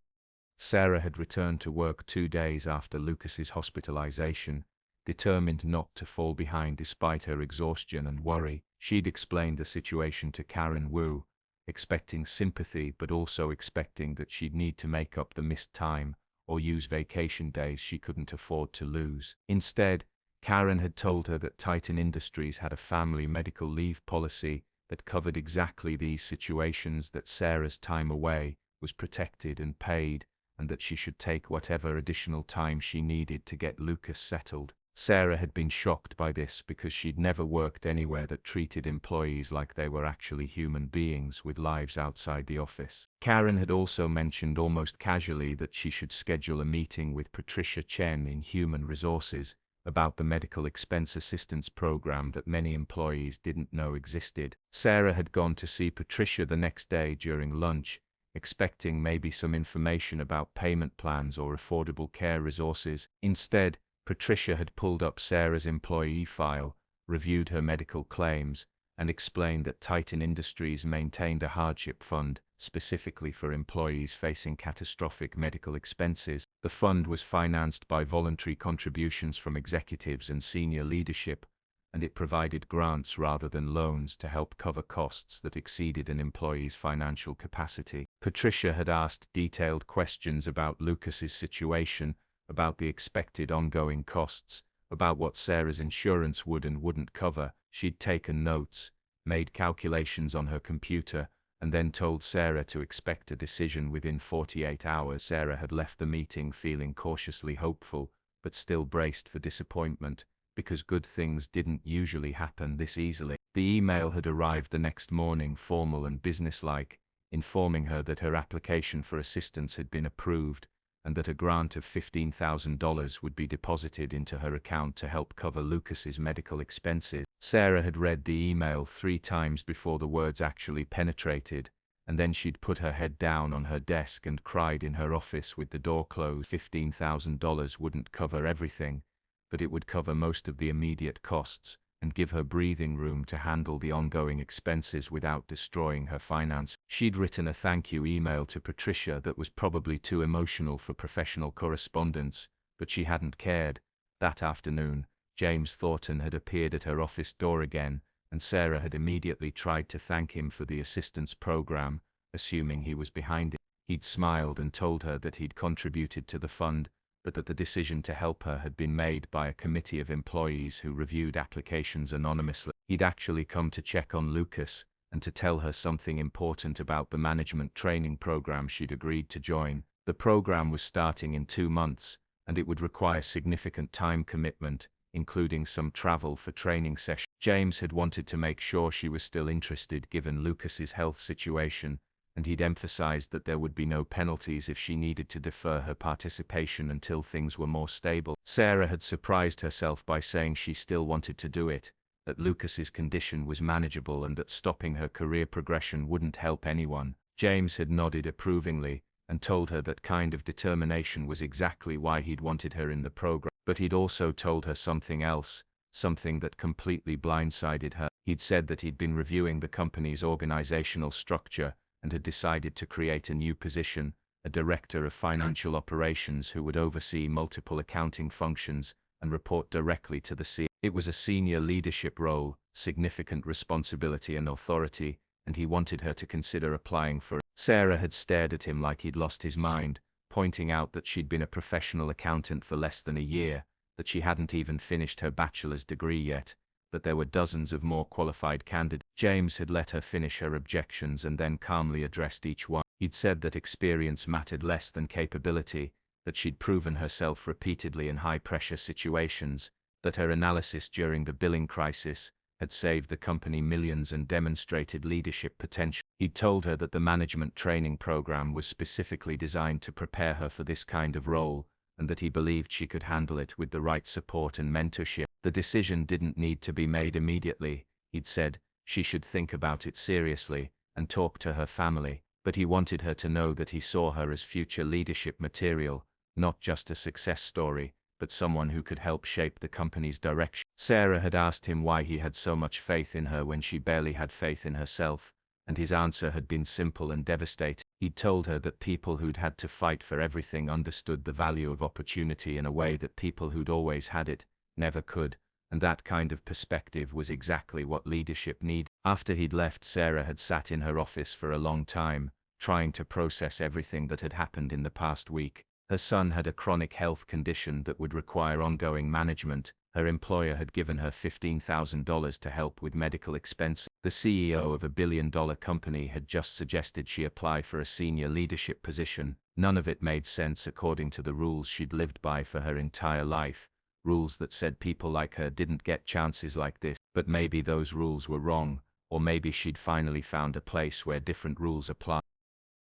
Sarah had returned to work 2 days after Lucas's hospitalization, determined not to fall behind despite her exhaustion and worry. She'd explained the situation to Karen Wu, expecting sympathy but also expecting that she'd need to make up the missed time or use vacation days she couldn't afford to lose. Instead, Karen had told her that Titan Industries had a family medical leave policy that covered exactly these situations, that Sarah's time away was protected and paid, and that she should take whatever additional time she needed to get Lucas settled. Sarah had been shocked by this because she'd never worked anywhere that treated employees like they were actually human beings with lives outside the office. Karen had also mentioned almost casually that she should schedule a meeting with Patricia Chen in Human Resources about the medical expense assistance program that many employees didn't know existed. Sarah had gone to see Patricia the next day during lunch, expecting maybe some information about payment plans or affordable care resources. Instead, Patricia had pulled up Sarah's employee file, reviewed her medical claims, and explained that Titan Industries maintained a hardship fund specifically for employees facing catastrophic medical expenses. The fund was financed by voluntary contributions from executives and senior leadership, and it provided grants rather than loans to help cover costs that exceeded an employee's financial capacity. Patricia had asked detailed questions about Lucas's situation, about the expected ongoing costs, about what Sarah's insurance would and wouldn't cover. She'd taken notes, made calculations on her computer, and then told Sarah to expect a decision within 48 hours. Sarah had left the meeting feeling cautiously hopeful, but still braced for disappointment, because good things didn't usually happen this easily. The email had arrived the next morning, formal and businesslike, informing her that her application for assistance had been approved, and that a grant of $15,000 would be deposited into her account to help cover Lucas's medical expenses. Sarah had read the email 3 times before the words actually penetrated, and then she'd put her head down on her desk and cried in her office with the door closed. $15,000 wouldn't cover everything, but it would cover most of the immediate costs, and give her breathing room to handle the ongoing expenses without destroying her finance. She'd written a thank you email to Patricia that was probably too emotional for professional correspondence, but she hadn't cared. That afternoon, James Thornton had appeared at her office door again, and Sarah had immediately tried to thank him for the assistance program, assuming he was behind it. He'd smiled and told her that he'd contributed to the fund, but that the decision to help her had been made by a committee of employees who reviewed applications anonymously. He'd actually come to check on Lucas, and to tell her something important about the management training program she'd agreed to join. The program was starting in 2 months, and it would require significant time commitment, including some travel for training sessions. James had wanted to make sure she was still interested given Lucas's health situation, and he'd emphasized that there would be no penalties if she needed to defer her participation until things were more stable. Sarah had surprised herself by saying she still wanted to do it, that Lucas's condition was manageable and that stopping her career progression wouldn't help anyone. James had nodded approvingly, and told her that kind of determination was exactly why he'd wanted her in the program. But he'd also told her something else, something that completely blindsided her. He'd said that he'd been reviewing the company's organizational structure, and had decided to create a new position, a director of financial operations who would oversee multiple accounting functions and report directly to the CEO. It was a senior leadership role, significant responsibility and authority, and he wanted her to consider applying for it. Sarah had stared at him like he'd lost his mind, pointing out that she'd been a professional accountant for less than a year, that she hadn't even finished her bachelor's degree yet, but there were dozens of more qualified candidates. James had let her finish her objections and then calmly addressed each one. He'd said that experience mattered less than capability, that she'd proven herself repeatedly in high-pressure situations, that her analysis during the billing crisis had saved the company millions and demonstrated leadership potential. He'd told her that the management training program was specifically designed to prepare her for this kind of role, and that he believed she could handle it with the right support and mentorship. The decision didn't need to be made immediately, he'd said. She should think about it seriously and talk to her family, but he wanted her to know that he saw her as future leadership material, not just a success story, but someone who could help shape the company's direction. Sarah had asked him why he had so much faith in her when she barely had faith in herself, and his answer had been simple and devastating. He'd told her that people who'd had to fight for everything understood the value of opportunity in a way that people who'd always had it never could, and that kind of perspective was exactly what leadership needed. After he'd left, Sarah had sat in her office for a long time, trying to process everything that had happened in the past week. Her son had a chronic health condition that would require ongoing management. Her employer had given her $15,000 to help with medical expenses. The CEO of a billion-dollar company had just suggested she apply for a senior leadership position. None of it made sense according to the rules she'd lived by for her entire life, rules that said people like her didn't get chances like this. But maybe those rules were wrong, or maybe she'd finally found a place where different rules apply.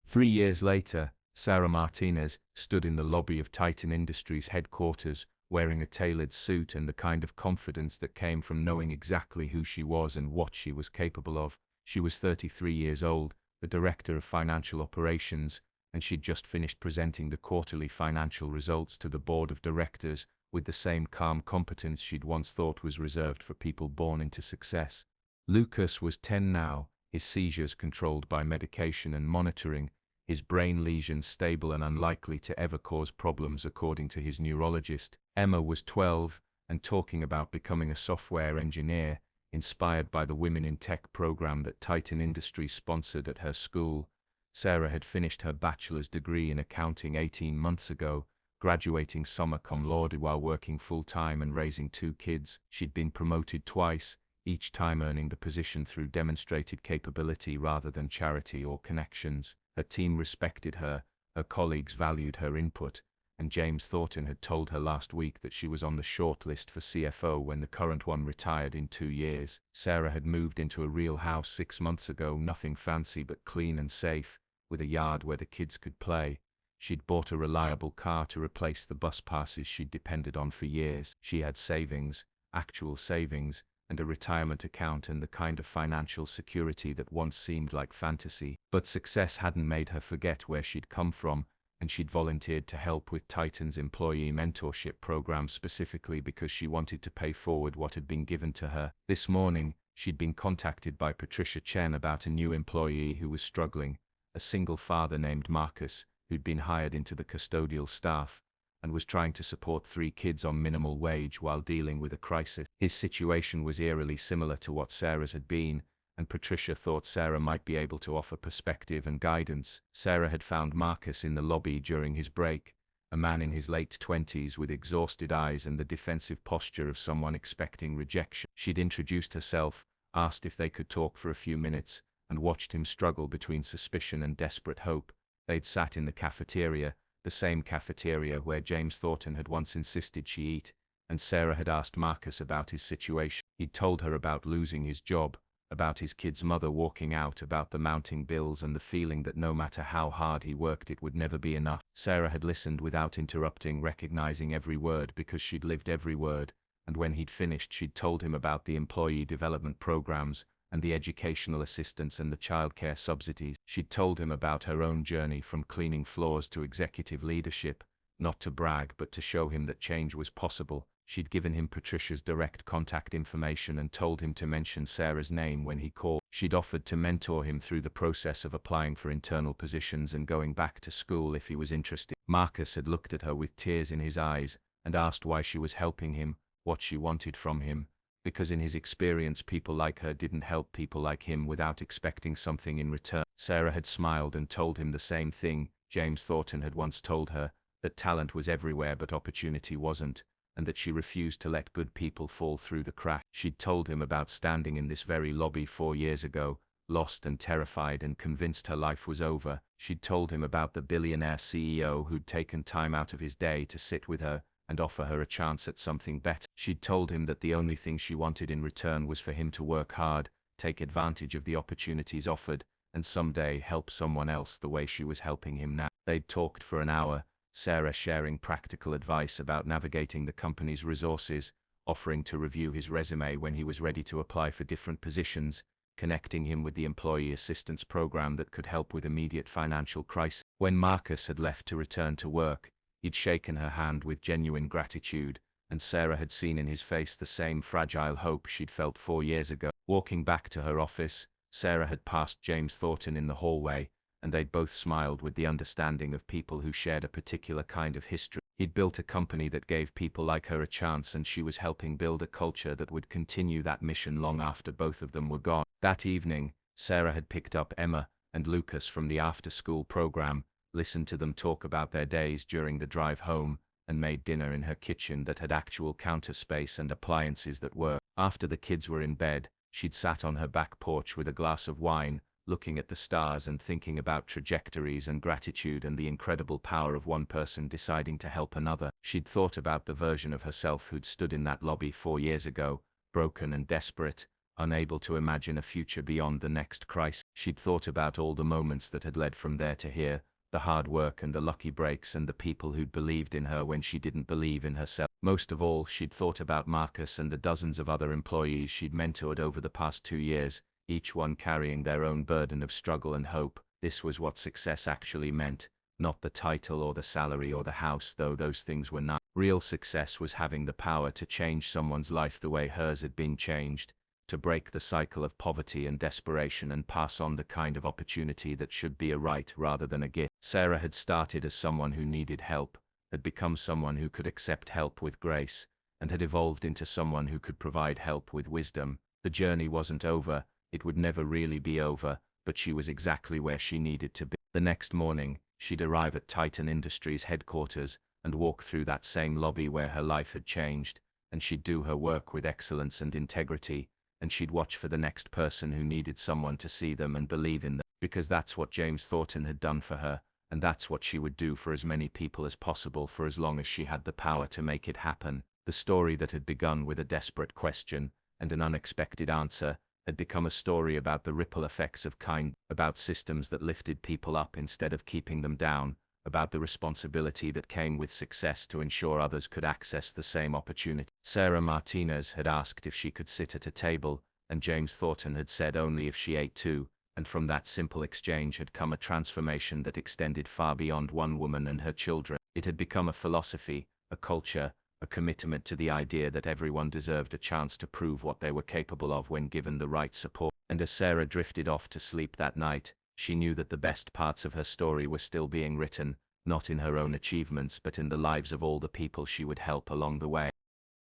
3 years later, Sarah Martinez stood in the lobby of Titan Industries headquarters, wearing a tailored suit and the kind of confidence that came from knowing exactly who she was and what she was capable of. She was 33 years old, the director of financial operations, and she'd just finished presenting the quarterly financial results to the board of directors with the same calm competence she'd once thought was reserved for people born into success. Lucas was 10 now, his seizures controlled by medication and monitoring, his brain lesions stable and unlikely to ever cause problems according to his neurologist. Emma was 12 and talking about becoming a software engineer, inspired by the Women in Tech program that Titan Industries sponsored at her school. Sarah had finished her bachelor's degree in accounting 18 months ago, graduating summa cum laude while working full-time and raising 2 kids. She'd been promoted twice, each time earning the position through demonstrated capability rather than charity or connections. Her team respected her, her colleagues valued her input, and James Thornton had told her last week that she was on the short list for CFO when the current one retired in 2 years. Sarah had moved into a real house 6 months ago, nothing fancy but clean and safe, with a yard where the kids could play. She'd bought a reliable car to replace the bus passes she'd depended on for years. She had savings, actual savings, and a retirement account and the kind of financial security that once seemed like fantasy. But success hadn't made her forget where she'd come from, and she'd volunteered to help with Titan's employee mentorship program specifically because she wanted to pay forward what had been given to her. This morning, she'd been contacted by Patricia Chen about a new employee who was struggling, a single father named Marcus, who'd been hired into the custodial staff, and was trying to support 3 kids on minimal wage while dealing with a crisis. His situation was eerily similar to what Sarah's had been, and Patricia thought Sarah might be able to offer perspective and guidance. Sarah had found Marcus in the lobby during his break, a man in his late 20s with exhausted eyes and the defensive posture of someone expecting rejection. She'd introduced herself, asked if they could talk for a few minutes, and watched him struggle between suspicion and desperate hope. They'd sat in the cafeteria, the same cafeteria where James Thornton had once insisted she eat, and Sarah had asked Marcus about his situation. He'd told her about losing his job, about his kid's mother walking out, about the mounting bills and the feeling that no matter how hard he worked it would never be enough. Sarah had listened without interrupting, recognizing every word because she'd lived every word, and when he'd finished she'd told him about the employee development programs, and the educational assistance and the childcare subsidies. She'd told him about her own journey from cleaning floors to executive leadership, not to brag but to show him that change was possible. She'd given him Patricia's direct contact information and told him to mention Sarah's name when he called. She'd offered to mentor him through the process of applying for internal positions and going back to school if he was interested. Marcus had looked at her with tears in his eyes and asked why she was helping him, what she wanted from him, because in his experience people like her didn't help people like him without expecting something in return. Sarah had smiled and told him the same thing James Thornton had once told her, that talent was everywhere but opportunity wasn't, and that she refused to let good people fall through the cracks. She'd told him about standing in this very lobby 4 years ago, lost and terrified and convinced her life was over. She'd told him about the billionaire CEO who'd taken time out of his day to sit with her and offer her a chance at something better. She'd told him that the only thing she wanted in return was for him to work hard, take advantage of the opportunities offered, and someday help someone else the way she was helping him now. They'd talked for an hour, Sarah sharing practical advice about navigating the company's resources, offering to review his resume when he was ready to apply for different positions, connecting him with the employee assistance program that could help with immediate financial crisis. When Marcus had left to return to work, he'd shaken her hand with genuine gratitude, and Sarah had seen in his face the same fragile hope she'd felt 4 years ago. Walking back to her office, Sarah had passed James Thornton in the hallway, and they'd both smiled with the understanding of people who shared a particular kind of history. He'd built a company that gave people like her a chance, and she was helping build a culture that would continue that mission long after both of them were gone. That evening, Sarah had picked up Emma and Lucas from the after-school program, listened to them talk about their days during the drive home, and made dinner in her kitchen that had actual counter space and appliances that worked. After the kids were in bed, she'd sat on her back porch with a glass of wine, looking at the stars and thinking about trajectories and gratitude and the incredible power of one person deciding to help another. She'd thought about the version of herself who'd stood in that lobby 4 years ago, broken and desperate, unable to imagine a future beyond the next crisis. She'd thought about all the moments that had led from there to here, the hard work and the lucky breaks and the people who'd believed in her when she didn't believe in herself. Most of all, she'd thought about Marcus and the dozens of other employees she'd mentored over the past 2 years, each one carrying their own burden of struggle and hope. This was what success actually meant, not the title or the salary or the house, though those things were nice. Real success was having the power to change someone's life the way hers had been changed, to break the cycle of poverty and desperation and pass on the kind of opportunity that should be a right rather than a gift. Sarah had started as someone who needed help, had become someone who could accept help with grace, and had evolved into someone who could provide help with wisdom. The journey wasn't over, it would never really be over, but she was exactly where she needed to be. The next morning, she'd arrive at Titan Industries headquarters and walk through that same lobby where her life had changed, and she'd do her work with excellence and integrity, and she'd watch for the next person who needed someone to see them and believe in them, because that's what James Thornton had done for her, and that's what she would do for as many people as possible for as long as she had the power to make it happen. The story that had begun with a desperate question and an unexpected answer had become a story about the ripple effects of kind, about systems that lifted people up instead of keeping them down, about the responsibility that came with success to ensure others could access the same opportunity. Sarah Martinez had asked if she could sit at a table, and James Thornton had said only if she ate too, and from that simple exchange had come a transformation that extended far beyond one woman and her children. It had become a philosophy, a culture, a commitment to the idea that everyone deserved a chance to prove what they were capable of when given the right support. And as Sarah drifted off to sleep that night, she knew that the best parts of her story were still being written, not in her own achievements but in the lives of all the people she would help along the way.